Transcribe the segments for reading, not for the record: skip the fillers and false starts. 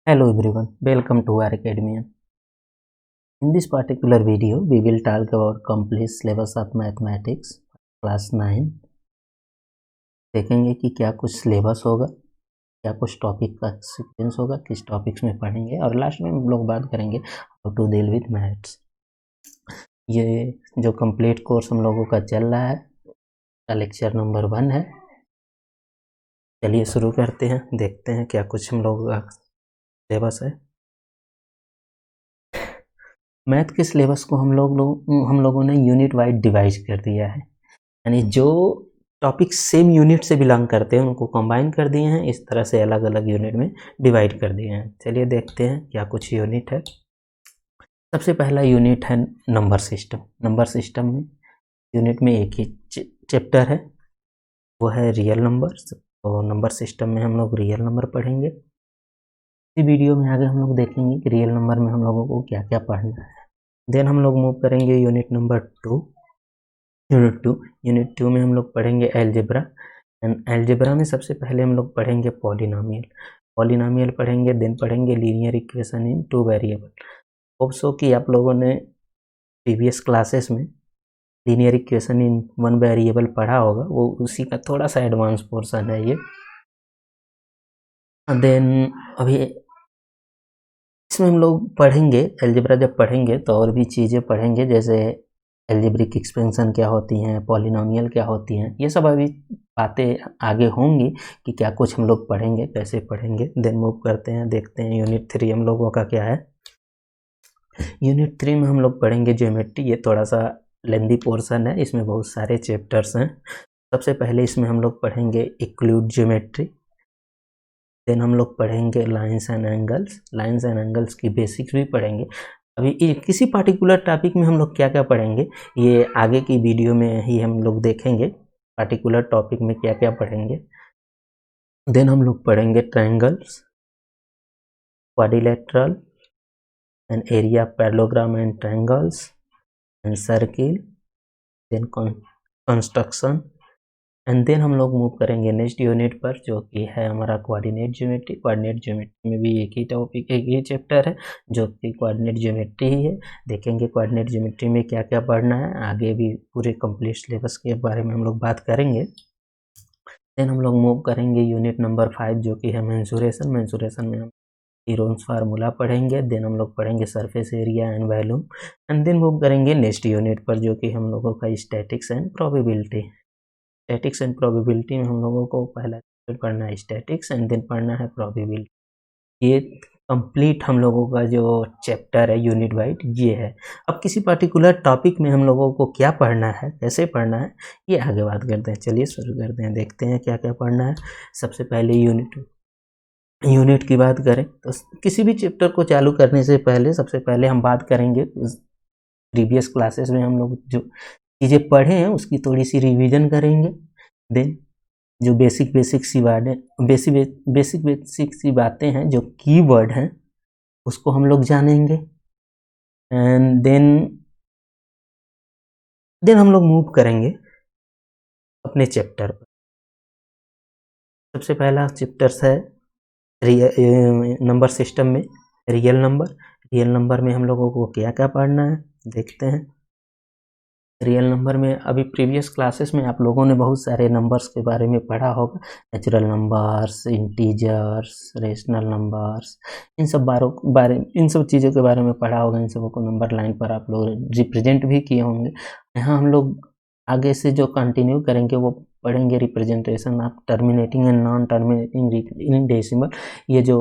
Hello everyone, welcome to our academy. In this particular video, we will talk about complete syllabus of mathematics class 9. देखेंगे कि क्या कुछ syllabus होगा, क्या कुछ टॉपिक का सीक्वेंस होगा, किस टॉपिक्स में पढ़ेंगे और लास्ट में हम लोग बात करेंगे how to deal with maths. ये जो कंप्लीट कोर्स हम लोगों का चल रहा है, लेक्चर नंबर 1 है। चलिए शुरू करते हैं, देखते हैं क्या कुछ हम लोगों का सिलेबस है। मैथ के सिलेबस को हम लोगों ने यूनिट वाइज डिवाइड कर दिया है, यानी जो टॉपिक सेम यूनिट से बिलोंग करते हैं उनको कंबाइन कर दिए हैं, इस तरह से अलग अलग यूनिट में डिवाइड कर दिए हैं। चलिए देखते हैं क्या कुछ यूनिट है। सबसे पहला यूनिट है नंबर सिस्टम। नंबर सिस्टम में यूनिट में एक ही चैप्टर है, वो है रियल नंबर। तो नंबर सिस्टम में हम लोग रियल नंबर पढ़ेंगे। इस वीडियो में आगे हम लोग देखेंगे कि रियल नंबर में हम लोगों को क्या क्या पढ़ना है। देन हम लोग मूव करेंगे यूनिट नंबर 2। यूनिट 2 में हम लोग पढ़ेंगे एलजेब्रा। एंड एलजेब्रा में सबसे पहले हम लोग पढ़ेंगे पॉलिनोमियल पढ़ेंगे। देन पढ़ेंगे linear equation in 2 variable. Hope so कि आप लोगों ने प्रीवियस क्लासेस में लीनियर इक्वेशन इन 1 वेरिएबल पढ़ा होगा, वो उसी का थोड़ा सा एडवांस पोर्शन है ये। देन अभी इसमें हम लोग पढ़ेंगे एलजेब्रा। जब पढ़ेंगे तो और भी चीज़ें पढ़ेंगे, जैसे एल्जेब्रिक एक्सपेंशन क्या होती हैं, पॉलिनोमियल क्या होती हैं, ये सब अभी बातें आगे होंगी कि क्या कुछ हम लोग पढ़ेंगे, कैसे पढ़ेंगे। देन मूव करते हैं, देखते हैं यूनिट 3 हम लोगों का क्या है। यूनिट 3 में हम लोग पढ़ेंगे ज्योमेट्री। ये थोड़ा सा लेंदी पोर्शन है, इसमें बहुत सारे चैप्टर्स हैं। सबसे पहले इसमें हम लोग पढ़ेंगे इक्लूड ज्योमेट्री। देन हम लोग पढ़ेंगे लाइन्स एंड एंगल्स की बेसिक्स भी पढ़ेंगे। अभी किसी पार्टिकुलर टॉपिक में हम लोग क्या क्या पढ़ेंगे ये आगे की वीडियो में ही हम लोग देखेंगे, पार्टिकुलर टॉपिक में क्या क्या पढ़ेंगे। देन हम लोग पढ़ेंगे triangles, quadrilateral and area parallelogram and triangles and circle, then construction. And then हम लोग मूव करेंगे नेक्स्ट यूनिट पर, जो कि है हमारा कोऑर्डिनेट ज्योमेट्री। कोऑर्डिनेट ज्योमेट्री में भी एक ही टॉपिक, एक ही चैप्टर है जो कि कोऑर्डिनेट ज्योमेट्री ही है। देखेंगे कोऑर्डिनेट ज्योमेट्री में क्या क्या पढ़ना है, आगे भी पूरे कंप्लीट सिलेबस के बारे में हम लोग बात करेंगे। देन हम लोग मूव करेंगे यूनिट नंबर 5, जो कि है मेंसुरेशन में हम हीरोन्स फार्मूला पढ़ेंगे। देन हम लोग पढ़ेंगे surface area and volume. And then move करेंगे नेक्स्ट यूनिट पर, जो कि हम लोगों का statistics and probability. Statistics and probability में हम लोगों को पहला पढ़ना है स्टैटिक्स एंड देन पढ़ना है प्रोबेबिलिटी। ये कंप्लीट हम लोगों का जो चैप्टर है यूनिट वाइज ये है। अब किसी पर्टिकुलर टॉपिक में हम लोगों को क्या पढ़ना है, कैसे पढ़ना है, ये आगे बात करते हैं। चलिए शुरू करते हैं, देखते हैं क्या क्या पढ़ना है। सबसे पहले यूनिट की बात करें तो किसी भी चैप्टर को चालू करने से पहले सबसे पहले हम बात करेंगे प्रीवियस क्लासेस में हम लोग जो चीज़ें पढ़े हैं उसकी थोड़ी सी रिवीजन करेंगे। देन जो बेसिक सी बातें हैं, जो कीवर्ड हैं, उसको हम लोग जानेंगे। एंड देन हम लोग मूव करेंगे अपने चैप्टर पर। सबसे पहला चैप्टर है नंबर सिस्टम में रियल नंबर में हम लोगों को क्या क्या पढ़ना है, देखते हैं। रियल नंबर में अभी प्रीवियस क्लासेस में आप लोगों ने बहुत सारे नंबर्स के बारे में पढ़ा होगा, natural numbers, integers, rational numbers, इन सब चीज़ों के बारे में पढ़ा होगा। इन सबों को नंबर लाइन पर आप लोग रिप्रेजेंट भी किए होंगे। यहाँ हम लोग आगे से जो कंटिन्यू करेंगे वो पढ़ेंगे representation of terminating and non terminating in decimal. ये जो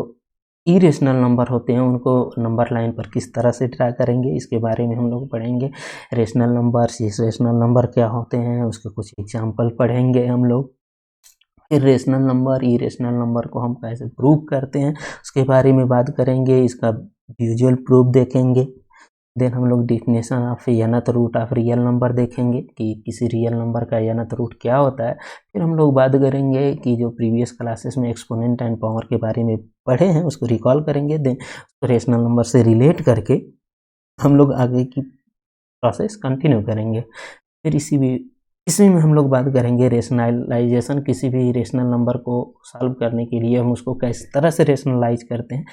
इरेशनल नंबर होते हैं उनको नंबर लाइन पर किस तरह से ड्रा करेंगे, इसके बारे में हम लोग पढ़ेंगे। रेशनल नंबर क्या होते हैं, उसके कुछ एग्जाम्पल पढ़ेंगे हम लोग। फिर रेशनल नंबर, इरेशनल नंबर को हम कैसे प्रूव करते हैं उसके बारे में बात करेंगे, इसका विजुअल प्रूफ देखेंगे। देन हम लोग definition of nth root of real number देखेंगे कि किसी रियल नंबर का nth रूट क्या होता है। फिर हम लोग बात करेंगे कि जो प्रीवियस क्लासेस में एक्सपोनेंट एंड पावर के बारे में पढ़े हैं उसको रिकॉल करेंगे। देन रेशनल नंबर से रिलेट करके हम लोग आगे की प्रोसेस कंटिन्यू करेंगे। फिर इसी में हम लोग बात करेंगे रेशनलाइजेशन। किसी भी रेशनल नंबर को सॉल्व करने के लिए हम उसको किस तरह से रेशनलाइज करते हैं,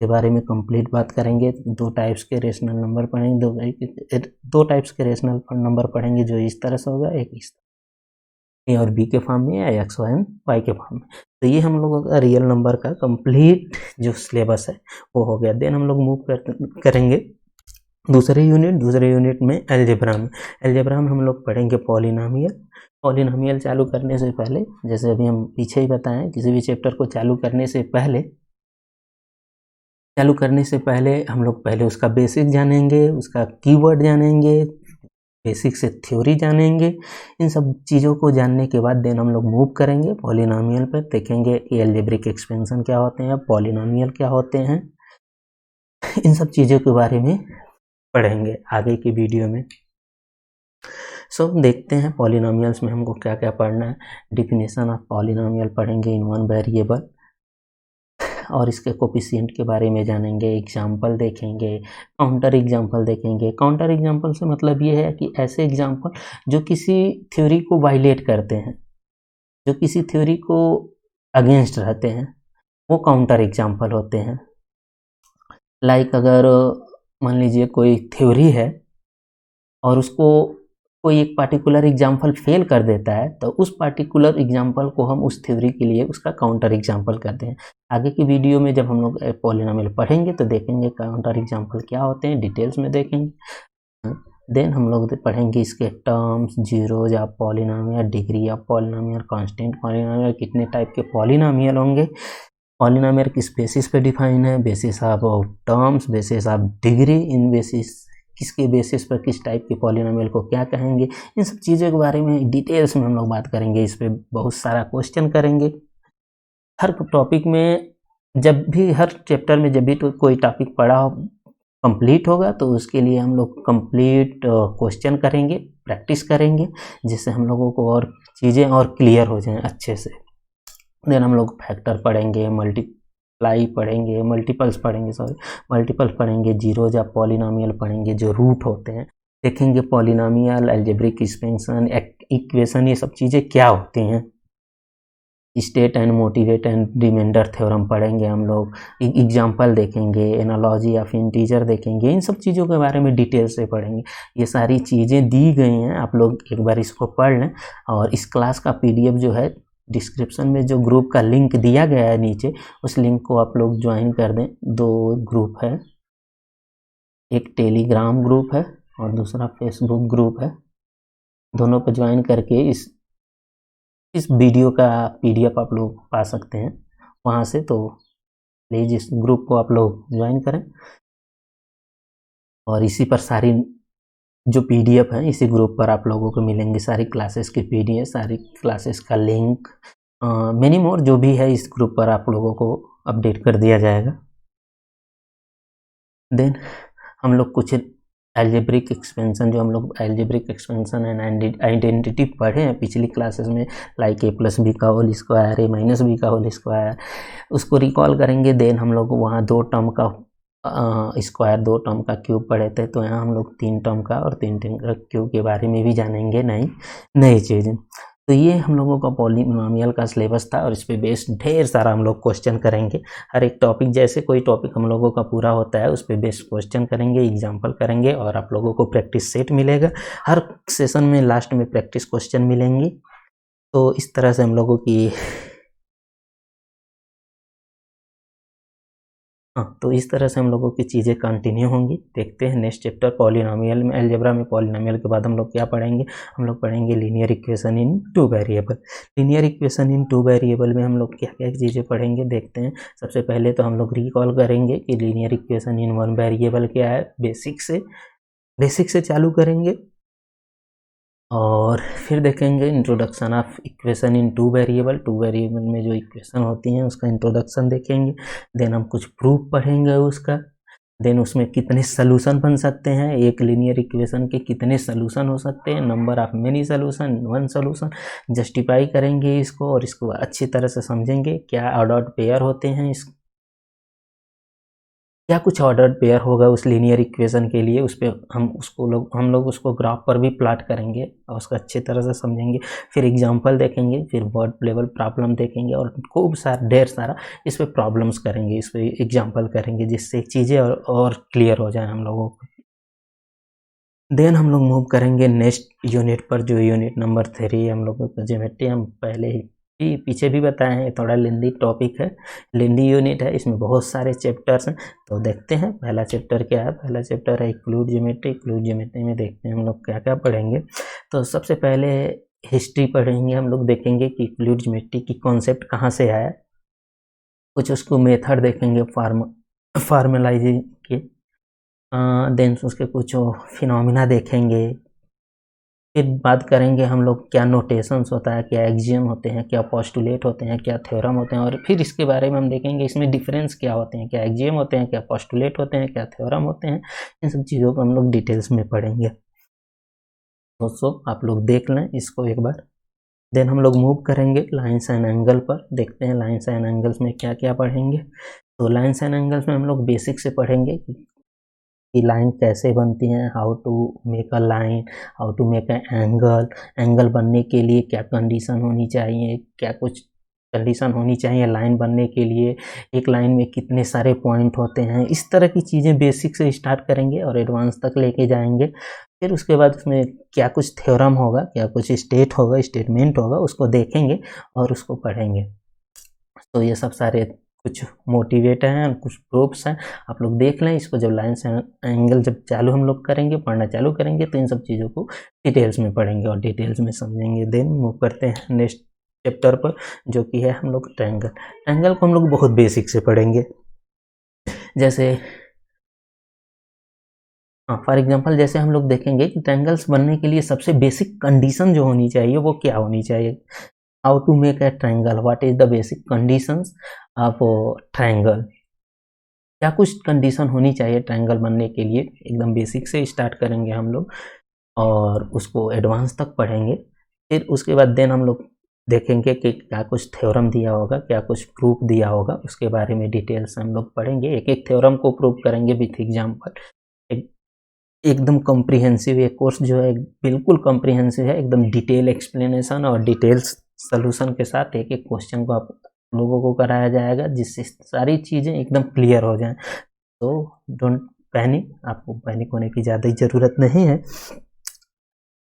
के बारे में कंप्लीट बात करेंगे। दो टाइप्स के रेशनल नंबर पढ़ेंगे, दो टाइप्स के रेशनल नंबर पढ़ेंगे, जो इस तरह से होगा, एक इस ए और बी के फॉर्म में या एक्स एंड वाई के फॉर्म में। तो ये हम लोगों का रियल नंबर का कंप्लीट जो सिलेबस है वो हो गया। देन हम लोग मूव करेंगे दूसरे यूनिट में अलजेब्रा में हम लोग पढ़ेंगे पॉलिनोमियल चालू करने से पहले, जैसे अभी हम पीछे ही बताएं, किसी भी चैप्टर को चालू करने से पहले हम लोग पहले उसका बेसिक जानेंगे, उसका कीवर्ड जानेंगे, बेसिक से थ्योरी जानेंगे। इन सब चीज़ों को जानने के बाद देन हम लोग मूव करेंगे पॉलिनोमियल पर, देखेंगे कि अलजेब्रिक एक्सपेंशन क्या होते हैं, पॉलिनोमियल क्या होते हैं, इन सब चीज़ों के बारे में पढ़ेंगे आगे की वीडियो में। सो देखते हैं पॉलिनोमियल्स में हमको क्या क्या पढ़ना है। डिफिनेशन ऑफ पॉलिनोमियल पढ़ेंगे इन वन वेरिएबल, और इसके कोफिशिएंट के बारे में जानेंगे, एग्जाम्पल देखेंगे, काउंटर एग्जाम्पल देखेंगे। काउंटर एग्जाम्पल से मतलब ये है कि ऐसे एग्जाम्पल जो किसी थ्योरी को वायलेट करते हैं, जो किसी थ्योरी को अगेंस्ट रहते हैं, वो काउंटर एग्जाम्पल होते हैं। लाइक अगर मान लीजिए कोई थ्योरी है और उसको कोई एक पार्टिकुलर एग्जाम्पल फेल कर देता है, तो उस पार्टिकुलर एग्जाम्पल को हम उस थ्योरी के लिए उसका काउंटर एग्जाम्पल करते हैं। आगे की वीडियो में जब हम लोग पॉलिनोमियल पढ़ेंगे तो देखेंगे काउंटर एग्जाम्पल क्या होते हैं, डिटेल्स में देखेंगे। देन हम लोग पढ़ेंगे इसके terms, zeros of polynomial, degree of polynomial, constant polynomial, कितने टाइप के पॉलिनोमियल होंगे, पॉलिनोमियल किस बेसिस पे डिफाइन है, basis of terms, basis of degree, in basis किसके बेसिस पर किस टाइप के पॉलिनोमियल को क्या कहेंगे। इन सब चीज़ों के बारे में डिटेल्स में हम लोग बात करेंगे। इस पर बहुत सारा क्वेश्चन करेंगे। हर टॉपिक में जब भी, हर चैप्टर में जब भी तो कोई टॉपिक पढ़ा कंप्लीट होगा तो उसके लिए हम लोग कंप्लीट क्वेश्चन करेंगे, प्रैक्टिस करेंगे, जिससे हम लोगों को और चीज़ें और क्लियर हो जाएं अच्छे से। देन हम लोग फैक्टर पढ़ेंगे, मल्टीपल्स पढ़ेंगे, जीरोज ऑफ पॉलिनोमियल पढ़ेंगे, जो रूट होते हैं, देखेंगे पॉलिनोमियल, अलजेब्रिक एक्सपेंशन, इक्वेशन, ये सब चीज़ें क्या होती हैं, state and motivate and remainder theorem पढ़ेंगे हम लोग, एग्जाम्पल देखेंगे, एनालॉजी ऑफ इंटीजर देखेंगे, इन सब चीज़ों के बारे में डिटेल से पढ़ेंगे। ये सारी चीज़ें दी गई हैं, आप लोग एक बार इसको पढ़ लें। और इस क्लास का PDF जो है डिस्क्रिप्शन में जो ग्रुप का लिंक दिया गया है नीचे, उस लिंक को आप लोग ज्वाइन कर दें। 2 ग्रुप है, एक टेलीग्राम ग्रुप है और दूसरा फेसबुक ग्रुप है। दोनों पर ज्वाइन करके इस वीडियो का PDF आप लोग पा सकते हैं वहाँ से। तो प्लीज़ इस ग्रुप को आप लोग ज्वाइन करें, और इसी पर सारी जो PDF है इसी ग्रुप पर आप लोगों को मिलेंगी, सारी क्लासेस की PDF, सारी क्लासेस का लिंक, मेनी मोर जो भी है इस ग्रुप पर आप लोगों को अपडेट कर दिया जाएगा। देन हम लोग कुछ अलजेब्रिक एक्सपेंशन, जो हम लोग अलजेब्रिक एक्सपेंशन एंड आइडेंटिटी पढ़े हैं पिछली क्लासेस में, लाइक a+b का होल स्क्वायर, a-b का होल स्क्वायर, उसको रिकॉल करेंगे। देन हम लोग वहाँ 2 टर्म का स्क्वायर, 2 टर्म का क्यूब पढ़े थे, तो यहाँ हम लोग 3 टर्म का और 3 टर्म का क्यूब के बारे में भी जानेंगे नई चीज़ें। तो ये हम लोगों का पॉलिनोमियल का सिलेबस था, और इस पे बेस्ड ढेर सारा हम लोग क्वेश्चन करेंगे। हर एक टॉपिक, जैसे कोई टॉपिक हम लोगों का पूरा होता है उस पे बेस्ड क्वेश्चन करेंगे, एग्जाम्पल करेंगे, और आप लोगों को प्रैक्टिस सेट मिलेगा। हर सेशन में लास्ट में प्रैक्टिस क्वेश्चन मिलेंगे। तो इस तरह से हम लोगों की तो इस तरह से हम लोगों की चीज़ें कंटिन्यू होंगी। देखते हैं नेक्स्ट चैप्टर पॉलिनोमियल में, अलजेब्रा में पॉलिनोमियल के बाद हम लोग क्या पढ़ेंगे। हम लोग पढ़ेंगे linear equation in 2 variable. Linear equation in 2 variable में हम लोग क्या क्या चीज़ें पढ़ेंगे, देखते हैं। सबसे पहले तो हम लोग रिकॉल करेंगे कि लीनियर इक्वेशन इन 1 वेरिएबल क्या है, बेसिक से चालू करेंगे, और फिर देखेंगे introduction of equation in 2 variable में जो इक्वेशन होती हैं उसका इंट्रोडक्शन देखेंगे। देन हम कुछ प्रूफ पढ़ेंगे उसका। देन उसमें कितने सलूशन बन सकते हैं, एक लीनियर इक्वेशन के कितने सलूशन हो सकते हैं, number of many solution, 1 solution, justify करेंगे इसको, और इसको अच्छी तरह से समझेंगे क्या ऑड पेयर होते हैं, क्या कुछ ऑर्डर्ड पेयर होगा उस लीनियर इक्वेशन के लिए, उस पर हम लोग उसको ग्राफ पर भी प्लॉट करेंगे और उसको अच्छी तरह से समझेंगे। फिर एग्जांपल देखेंगे, फिर वर्ड लेवल प्रॉब्लम देखेंगे और खूब सारा ढेर सारा इस पर प्रॉब्लम्स करेंगे, इस पर एग्जांपल करेंगे, जिससे चीज़ें और क्लियर हो जाए हम लोगों को। देन हम लोग मूव करेंगे नेक्स्ट यूनिट पर, जो यूनिट नंबर 3 हम लोगों को ज्योमेट्री। हम पहले ही पीछे भी बताए हैं, थोड़ा लेंदी टॉपिक है, लेंदी यूनिट है, इसमें बहुत सारे चैप्टर्स हैं। तो देखते हैं पहला चैप्टर क्या है। पहला चैप्टर है फ्लूइड ज्योमेट्री। फ्लूइड ज्योमेट्री में देखते हैं हम लोग क्या क्या पढ़ेंगे। तो सबसे पहले हिस्ट्री पढ़ेंगे हम लोग, देखेंगे कि फ्लूइड ज्योमेट्री की कॉन्सेप्ट कहाँ से आया, कुछ उसको मेथड देखेंगे फार्मलाइजिंग के, देन उसके कुछ फिनोमिना देखेंगे। फिर बात करेंगे हम लोग क्या नोटेशंस होता है, क्या एक्सियम होते हैं, क्या पोस्टुलेट होते हैं, क्या थ्योरम होते हैं, और फिर इसके बारे में हम देखेंगे इसमें डिफरेंस क्या होते हैं, क्या एक्सियम होते हैं, क्या पोस्टुलेट होते हैं, क्या थ्योरम होते हैं। इन सब चीज़ों को हम लोग डिटेल्स में पढ़ेंगे। दोस्तों आप लोग देख लें इसको एक बार। देन हम लोग मूव करेंगे लाइन्स एंड एंगल पर, देखते हैं लाइन्स एंड एंगल्स में क्या क्या पढ़ेंगे। तो लाइन्स एंड एंगल्स में हम लोग बेसिक से पढ़ेंगे कि लाइन कैसे बनती हैं, how to make a line, how to make a angle, angle बनने के लिए क्या कंडीशन होनी चाहिए, क्या कुछ कंडीशन होनी चाहिए लाइन बनने के लिए, एक लाइन में कितने सारे पॉइंट होते हैं। इस तरह की चीज़ें बेसिक से स्टार्ट करेंगे और एडवांस तक लेके जाएंगे। फिर उसके बाद उसमें क्या कुछ थ्योरम होगा, क्या कुछ स्टेट होगा, स्टेटमेंट होगा, उसको देखेंगे और उसको पढ़ेंगे। तो ये सब सारे कुछ मोटिवेट हैं, कुछ प्रूफ्स हैं, आप लोग देख लें इसको। जब लाइन्स एंगल जब चालू हम लोग करेंगे, पढ़ना चालू करेंगे, तो इन सब चीज़ों को डिटेल्स में पढ़ेंगे और डिटेल्स में समझेंगे। देन मूव करते हैं नेक्स्ट चैप्टर पर, जो कि है हम लोग ट्रायंगल। ट्रायंगल को हम लोग बहुत बेसिक से पढ़ेंगे। जैसे फॉर एग्जांपल जैसे हम लोग देखेंगे कि ट्रायंगल्स बनने के लिए सबसे बेसिक कंडीशन जो होनी चाहिए वो क्या होनी चाहिए। How to make a triangle, what is the basic conditions of triangle, क्या कुछ कंडीशन होनी चाहिए ट्रायंगल बनने के लिए। एकदम बेसिक से स्टार्ट करेंगे हम लोग और उसको एडवांस तक पढ़ेंगे। फिर उसके बाद देन हम लोग देखेंगे कि क्या कुछ थ्योरम दिया होगा, क्या कुछ प्रूफ दिया होगा, उसके बारे में डिटेल्स हम लोग पढ़ेंगे। एक एक थ्योरम को प्रूफ करेंगे विथ एग्जाम्पल। एकदम कॉम्प्रिहेंसिव ये कोर्स जो है, बिल्कुल कॉम्प्रिहेंसिव है, एकदम डिटेल एक्सप्लेनेशन और डिटेल्स सोल्यूशन के साथ एक एक क्वेश्चन को आप लोगों को कराया जाएगा, जिससे सारी चीज़ें एकदम क्लियर हो जाएं। तो डोंट पैनिक, आपको पैनिक होने की ज़्यादा ज़रूरत नहीं है।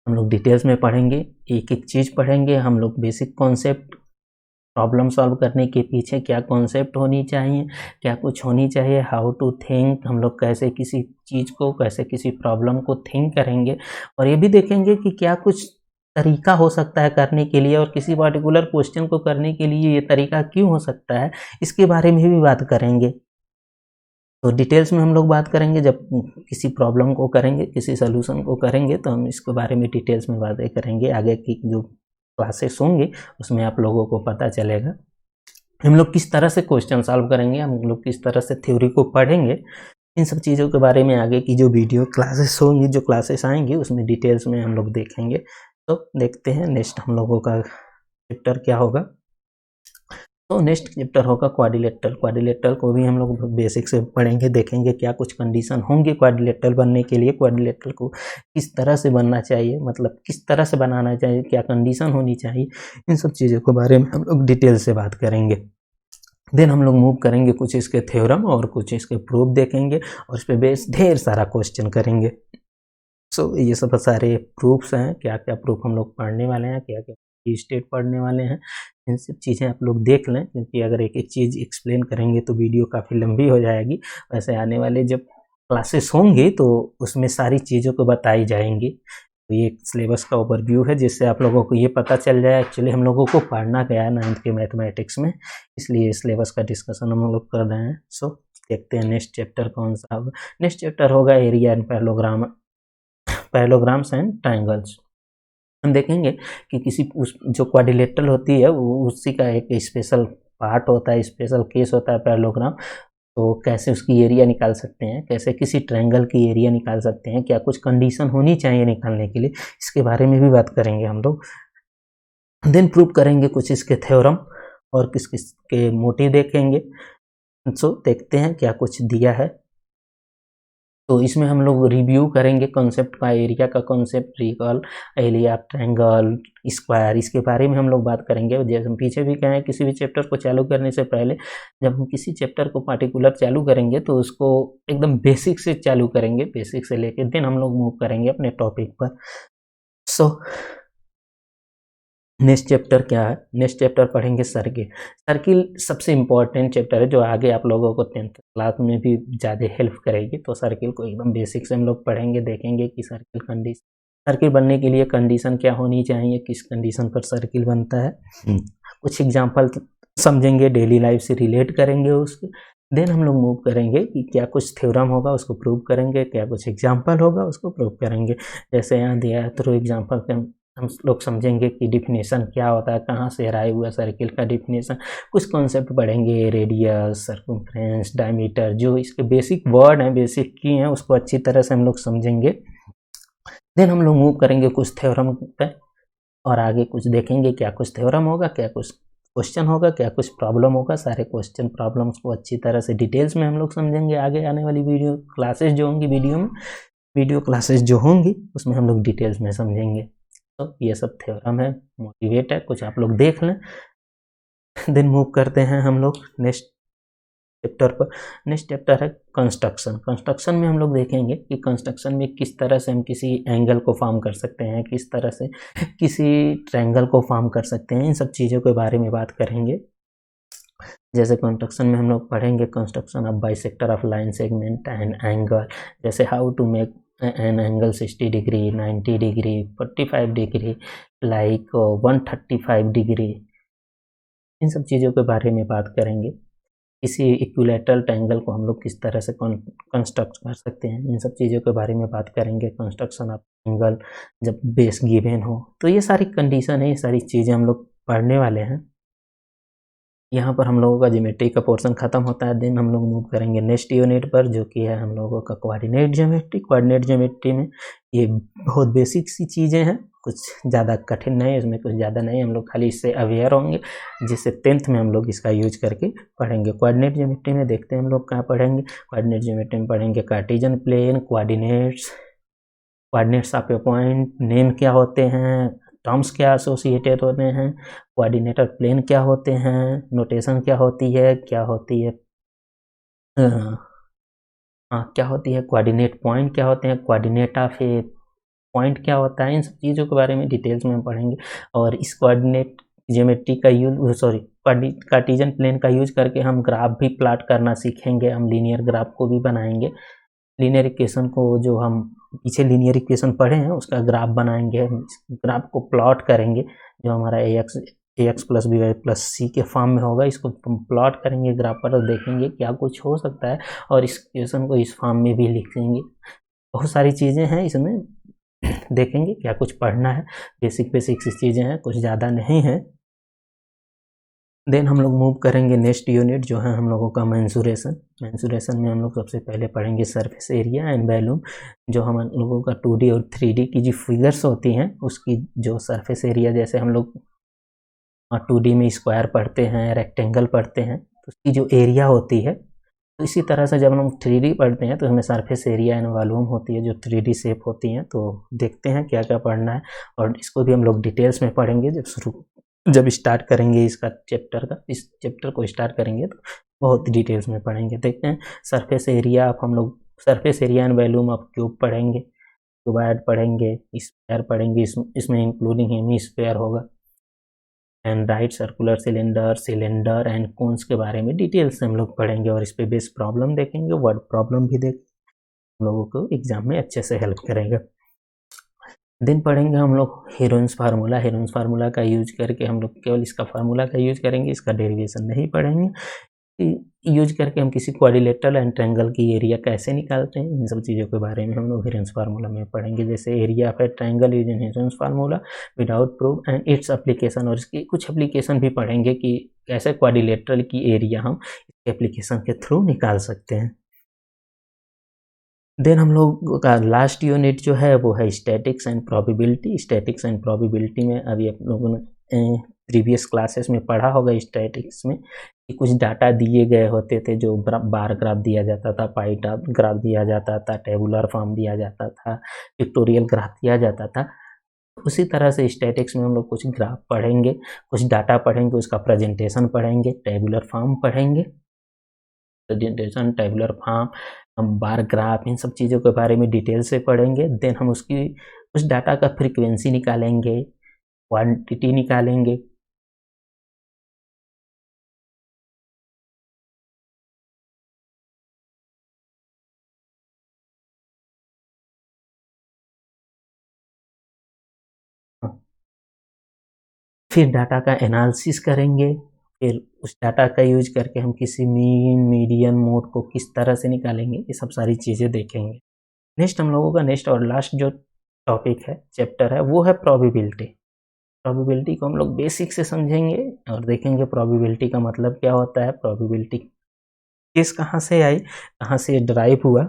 हम लोग डिटेल्स में पढ़ेंगे, एक एक चीज़ पढ़ेंगे हम लोग। बेसिक कॉन्सेप्ट, प्रॉब्लम सॉल्व करने के पीछे क्या कॉन्सेप्ट होनी चाहिए, क्या कुछ होनी चाहिए, हाउ टू थिंक, हम लोग कैसे किसी चीज़ को, कैसे किसी प्रॉब्लम को थिंक करेंगे। और ये भी देखेंगे कि क्या कुछ तरीका हो सकता है करने के लिए, और किसी पर्टिकुलर क्वेश्चन को करने के लिए ये तरीका क्यों हो सकता है, इसके बारे में भी बात करेंगे। तो डिटेल्स में हम लोग बात करेंगे, जब किसी प्रॉब्लम को करेंगे, किसी सोल्यूशन को करेंगे, तो हम इसके बारे में डिटेल्स में बातें करेंगे। आगे की जो क्लासेस होंगी उसमें आप लोगों को पता चलेगा हम लोग किस तरह से क्वेश्चन सॉल्व करेंगे, हम लोग किस तरह से थ्योरी को पढ़ेंगे। इन सब चीज़ों के बारे में आगे की जो वीडियो क्लासेस होंगी, जो क्लासेस आएंगी, उसमें डिटेल्स में हम लोग देखेंगे। तो देखते हैं नेक्स्ट हम लोगों का चैप्टर क्या होगा। तो नेक्स्ट चैप्टर होगा क्वाड्रिलेटरल। क्वाड्रिलेटरल को भी हम लोग बेसिक से पढ़ेंगे, देखेंगे क्या कुछ कंडीशन होंगे क्वाड्रिलेटरल बनने के लिए, क्वाड्रिलेटरल को किस तरह से बनना चाहिए, मतलब किस तरह से बनाना चाहिए, क्या कंडीशन होनी चाहिए। इन सब चीज़ों के बारे में हम लोग डिटेल से बात करेंगे। देन हम लोग मूव करेंगे, कुछ इसके थ्योरम और कुछ इसके प्रूफ देखेंगे और इस पर बेस ढेर सारा क्वेश्चन करेंगे। सो ये सब सारे प्रूफ्स हैं, क्या क्या प्रूफ हम लोग पढ़ने वाले हैं, क्या क्या स्टेट पढ़ने वाले हैं। इन सब चीज़ें आप लोग देख लें, क्योंकि अगर एक एक चीज़ एक्सप्लेन करेंगे तो वीडियो काफ़ी लंबी हो जाएगी। वैसे आने वाले जब क्लासेस होंगी तो उसमें सारी चीज़ों को बताई जाएंगी। तो ये सिलेबस का ओवरव्यू है, जिससे आप लोगों को ये पता चल जाए एक्चुअली हम लोगों को पढ़ना क्या है 9th के मैथमेटिक्स में, इसलिए सिलेबस का डिस्कशन हम लोग कर रहे हैं। सो देखते हैं नेक्स्ट चैप्टर कौन सा होगा। नेक्स्ट चैप्टर होगा area and parallelograms and triangles. हम देखेंगे कि किसी जो क्वाड्रिलेटरल होती है उसी का एक स्पेशल पार्ट होता है, स्पेशल केस होता है पैरेललोग्राम। तो कैसे उसकी एरिया निकाल सकते हैं, कैसे किसी ट्रायंगल की एरिया निकाल सकते हैं, क्या कुछ कंडीशन होनी चाहिए निकालने के लिए, इसके बारे में भी बात करेंगे हम लोग। देन प्रूव करेंगे कुछ इसके थ्योरम और किस किस के मोटिव देखेंगे। सो देखते हैं क्या कुछ दिया है। तो इसमें हम लोग रिव्यू करेंगे कॉन्सेप्ट का, एरिया का concept, recall area, triangle, square, इसके बारे में हम लोग बात करेंगे। जैसे हम पीछे भी कहें, किसी भी चैप्टर को चालू करने से पहले जब हम किसी चैप्टर को पार्टिकुलर चालू करेंगे तो उसको एकदम बेसिक से चालू करेंगे, बेसिक से लेके देन हम लोग मूव करेंगे अपने टॉपिक पर। सो नेक्स्ट चैप्टर क्या है? नेक्स्ट चैप्टर पढ़ेंगे सर्किल। सर्किल सबसे इम्पॉर्टेंट चैप्टर है जो आगे आप लोगों को 10th क्लास में भी ज़्यादा हेल्प करेगी। तो सर्किल को एकदम बेसिक से हम लोग पढ़ेंगे, देखेंगे कि सर्किल कंडीशन, सर्किल बनने के लिए कंडीशन क्या होनी चाहिए, किस कंडीशन पर सर्किल बनता है, कुछ एग्जाम्पल समझेंगे, डेली लाइफ से रिलेट करेंगे उसके। देन हम लोग मूव करेंगे कि क्या कुछ थ्योरम होगा उसको प्रूव करेंगे, क्या कुछ एग्जाम्पल होगा उसको प्रूव करेंगे। जैसे यहाँ दिया है, थ्रू एग्जाम्पल के हम लोग समझेंगे कि डिफिनेशन क्या होता है, कहाँ से अराइव हुआ सर्किल का डिफिनेशन, कुछ कॉन्सेप्ट पढ़ेंगे, रेडियस, सर्कमफ्रेंस, डायमीटर, जो इसके बेसिक वर्ड हैं, बेसिक की हैं, उसको अच्छी तरह से हम लोग समझेंगे। देन हम लोग मूव करेंगे कुछ थ्योरम पे और आगे कुछ देखेंगे, क्या कुछ थ्योरम होगा, क्या कुछ क्वेश्चन होगा, क्या कुछ प्रॉब्लम होगा। सारे क्वेश्चन प्रॉब्लम्स को अच्छी तरह से डिटेल्स में हम लोग समझेंगे। आगे आने वाली वीडियो क्लासेस जो होंगी, वीडियो क्लासेस जो होंगी उसमें हम लोग डिटेल्स में समझेंगे। तो ये सब थ्योरम है, मोटिवेट है, कुछ आप लोग देख लें। देन मूव करते हैं हम लोग नेक्स्ट चैप्टर पर। नेक्स्ट चैप्टर है कंस्ट्रक्शन। कंस्ट्रक्शन में हम लोग देखेंगे कि कंस्ट्रक्शन में किस तरह से हम किसी एंगल को फॉर्म कर सकते हैं, किस तरह से किसी ट्रायंगल को फॉर्म कर सकते हैं, इन सब चीज़ों के बारे में बात करेंगे। जैसे कंस्ट्रक्शन में हम लोग पढ़ेंगे construction of bisector of line segment and angle, जैसे how to make an angle 60 degree, 90 degree, 45 degree, like 135 degree, इन सब चीज़ों के बारे में बात करेंगे। किसी इक्विलैटरल ट्रायंगल को हम लोग किस तरह से कंस्ट्रक्ट कर सकते हैं, इन सब चीज़ों के बारे में बात करेंगे। कंस्ट्रक्शन ऑफ एंगल जब बेस गिवन हो, तो ये सारी कंडीशन है, ये सारी चीज़ें हम लोग पढ़ने वाले हैं। यहाँ पर हम लोगों का ज्योमेट्री का पोर्शन खत्म होता है। देन हम लोग मूव करेंगे नेक्स्ट यूनिट पर, जो कि है हम लोगों का कोऑर्डिनेट ज्योमेट्री। कोऑर्डिनेट ज्योमेट्री में ये बहुत बेसिक सी चीज़ें हैं, कुछ ज़्यादा कठिन नहीं, इसमें कुछ ज़्यादा नहीं, हम लोग खाली इससे अवेयर होंगे, जिससे 10th में हम लोग इसका यूज करके पढ़ेंगे। कोऑर्डिनेट ज्योमेट्री में देखते हैं हम लोग कहाँ पढ़ेंगे। कोऑर्डिनेट ज्योमेट्री में पढ़ेंगे Cartesian plane, coordinates of a point, name क्या होते हैं, टर्म्स क्या एसोसिएटेड होते हैं, कोऑर्डिनेटर प्लेन क्या होते हैं, नोटेशन क्या होती है, क्या होती है क्या होती है, कोऑर्डिनेट पॉइंट क्या होते हैं, कोऑर्डिनेट ऑफ ए पॉइंट क्या होता है, इन सब चीज़ों के बारे में डिटेल्स में हम पढ़ेंगे। और इस कोऑर्डिनेट ज्योमेट्री का कार्टेशियन प्लेन का यूज करके हम ग्राफ भी प्लॉट करना सीखेंगे, हम लीनियर ग्राफ को भी बनाएंगे। लीनियर इक्वेशन को, जो हम पीछे लीनियर इक्वेशन पढ़े हैं, उसका ग्राफ बनाएंगे, ग्राफ को प्लॉट करेंगे, जो हमारा ax plus B Y plus C के फॉर्म में होगा, इसको प्लॉट करेंगे ग्राफ पर और देखेंगे क्या कुछ हो सकता है, और इस इक्वेशन को इस फॉर्म में भी लिखेंगे। बहुत सारी चीज़ें हैं इसमें, देखेंगे क्या कुछ पढ़ना है, बेसिक चीज़ें हैं, कुछ ज़्यादा नहीं है। देन हम लोग मूव करेंगे नेक्स्ट यूनिट, जो है हम लोगों का मेंसुरेशन। मेंसुरेशन में हम लोग सबसे पहले पढ़ेंगे सरफेस एरिया एंड वॉल्यूम, जो हम लोगों का 2D और 3D की जो फिगर्स होती हैं, उसकी जो सरफेस एरिया, जैसे हम लोग 2D में स्क्वायर पढ़ते हैं, रेक्टेंगल पढ़ते हैं, तो उसकी जो एरिया होती है, तो इसी तरह से जब हम 3D पढ़ते हैं तो हमें सरफेस एरिया एंड वॉल्यूम होती है, जो 3D शेप होती हैं। तो देखते हैं क्या क्या पढ़ना है, और इसको भी हम लोग डिटेल्स में पढ़ेंगे जब स्टार्ट करेंगे इसका इस चैप्टर को स्टार्ट करेंगे तो बहुत डिटेल्स में पढ़ेंगे। देखते हैं सरफेस एरिया, अब हम लोग surface area and volume of cube पढ़ेंगे, क्यूबॉइड पढ़ेंगे, स्फीयर पढ़ेंगे, इसमें इंक्लूडिंग हेमीस्फीयर होगा, and right circular cylinder and cones के बारे में डिटेल से हम लोग पढ़ेंगे, और इस पे बेस प्रॉब्लम देखेंगे, वर्ड प्रॉब्लम भी देखेंगे, हम लोगों को एग्जाम में अच्छे से हेल्प करेगा। देन पढ़ेंगे हम लोग हेरोन्स फार्मूला। हेरोन्स फार्मूला का यूज करके हम लोग केवल इसका फार्मूला का यूज करेंगे, इसका डेरिवेशन नहीं पढ़ेंगे। यूज करके हम किसी क्वाड्रिलेटरल एंड ट्रायंगल की एरिया कैसे निकालते हैं, इन सब चीज़ों के बारे में हम लोग हेरोन्स फार्मूला में पढ़ेंगे। जैसे area of A triangle use in Heron's formula without proof and its application, और इसकी कुछ एप्लीकेशन भी पढ़ेंगे कि कैसे क्वाड्रिलेटरल की एरिया हम इस एप्लीकेशन के थ्रू निकाल सकते हैं। देन हम लोग का लास्ट यूनिट जो है वो है statics and probability. Statistics and probability में अभी आप लोगों ने प्रीवियस क्लासेस में पढ़ा होगा स्टैटिक्स में कि कुछ डाटा दिए गए होते थे, जो बार ग्राफ दिया जाता था, पाई ग्राफ दिया जाता था, टेबुलर फॉर्म दिया जाता था, पिक्टोरियल ग्राफ दिया जाता था। उसी तरह से स्टैटिक्स में हम लोग कुछ ग्राफ पढ़ेंगे, कुछ डाटा पढ़ेंगे, उसका प्रेजेंटेशन पढ़ेंगे, टेबुलर फॉर्म पढ़ेंगे, प्रेजेंटेशन, टेबुलर फॉर्म, हम बार ग्राफ, इन सब चीज़ों के बारे में डिटेल से पढ़ेंगे। देन हम उसकी उस डाटा का फ्रीक्वेंसी निकालेंगे, क्वांटिटी निकालेंगे, फिर डाटा का एनालिसिस करेंगे, फिर उस डाटा का यूज करके हम किसी मीन, मीडियन, मोड को किस तरह से निकालेंगे, ये सब सारी चीज़ें देखेंगे। नेक्स्ट हम लोगों का नेक्स्ट और लास्ट जो टॉपिक है, चैप्टर है, वो है प्रोबेबिलिटी। प्रोबेबिलिटी को हम लोग बेसिक से समझेंगे और देखेंगे प्रोबेबिलिटी का मतलब क्या होता है, प्रोबेबिलिटी केस कहाँ से आई, कहाँ से ड्राइव हुआ,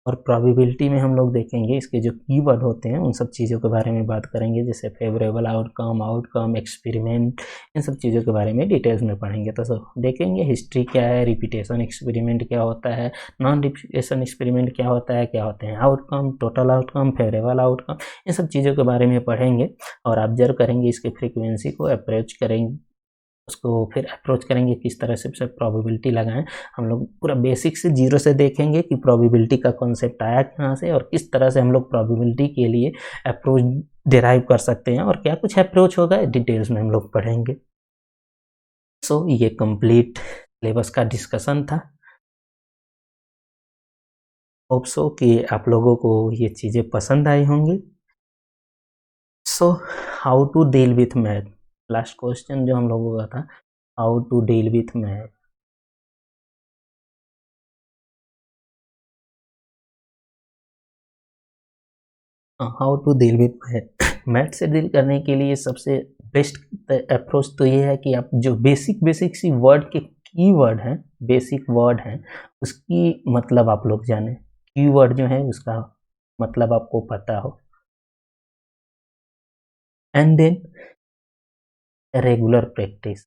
और प्रोबेबिलिटी में हम लोग देखेंगे इसके जो कीवर्ड होते हैं उन सब चीज़ों के बारे में बात करेंगे, जैसे फेवरेबल आउटकम, एक्सपेरिमेंट, इन सब चीज़ों के बारे में डिटेल्स में पढ़ेंगे। तो सब देखेंगे हिस्ट्री क्या है, रिपीटेशन एक्सपेरिमेंट क्या होता है, नॉन रिपीटेशन एक्सपेरिमेंट क्या होता है, क्या होते हैं outcome, total outcome, favourable outcome, इन सब चीज़ों के बारे में पढ़ेंगे और ऑब्जर्व करेंगे इसके फ्रीक्वेंसी को, अप्रोच करेंगे उसको, फिर अप्रोच करेंगे किस तरह से प्रोबेबिलिटी लगाएं। हम लोग पूरा बेसिक से जीरो से देखेंगे कि प्रोबेबिलिटी का कॉन्सेप्ट आया कहाँ से और किस तरह से हम लोग प्रोबेबिलिटी के लिए अप्रोच डिराइव कर सकते हैं और क्या कुछ अप्रोच होगा डिटेल्स में हम लोग पढ़ेंगे। सो ये कंप्लीट सिलेबस का डिस्कशन था। होप सो कि आप लोगों को ये चीज़ें पसंद आई होंगी। So how to deal with math, last question जो हम लोगों का था, how to deal with math. How to deal with math, math से डील करने के लिए सबसे बेस्ट अप्रोच तो ये है कि आप जो बेसिक सी वर्ड के कीवर्ड हैं, बेसिक वर्ड हैं, उसकी मतलब आप लोग जाने, कीवर्ड जो है उसका मतलब आपको पता हो, and then regular practice.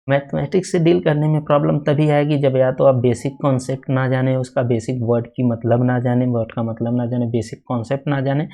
Mathematics से डील करने में प्रॉब्लम तभी आएगी जब या तो आप बेसिक कॉन्सेप्ट ना जाने, उसका बेसिक वर्ड की मतलब ना जाने, वर्ड का मतलब ना जाने, बेसिक कॉन्सेप्ट ना जाने,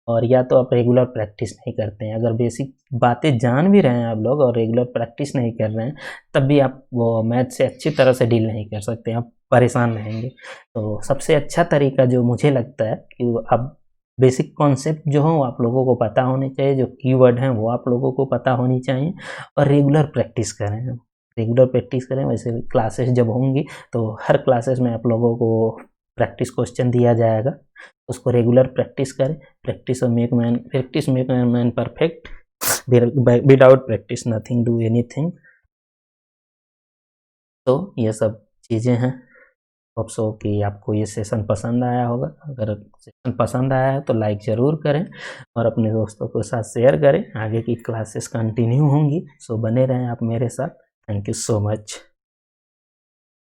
और या तो आप रेगुलर प्रैक्टिस नहीं करते हैं। अगर बेसिक बातें जान भी रहे हैं आप लोग और रेगुलर प्रैक्टिस नहीं कर रहे हैं, तब भी आप वो मैथ से अच्छी तरह से डील नहीं कर सकते, आप परेशान रहेंगे। तो सबसे अच्छा तरीका जो मुझे लगता है कि आप बेसिक कॉन्सेप्ट जो हो आप लोगों को पता होने चाहिए, जो कीवर्ड हैं वो आप लोगों को पता होनी चाहिए, और रेगुलर प्रैक्टिस करें, रेगुलर प्रैक्टिस करें। वैसे क्लासेस जब होंगी तो हर क्लासेस में आप लोगों को प्रैक्टिस क्वेश्चन दिया जाएगा, उसको रेगुलर प्रैक्टिस करें। Practice make man perfect, without practice nothing do anything. तो ये सब चीज़ें हैं। होप सो कि आपको ये सेशन पसंद आया होगा। अगर सेशन पसंद आया है तो लाइक ज़रूर करें और अपने दोस्तों के साथ शेयर करें। आगे की क्लासेस कंटिन्यू होंगी, सो बने रहें आप मेरे साथ। Thank you so much.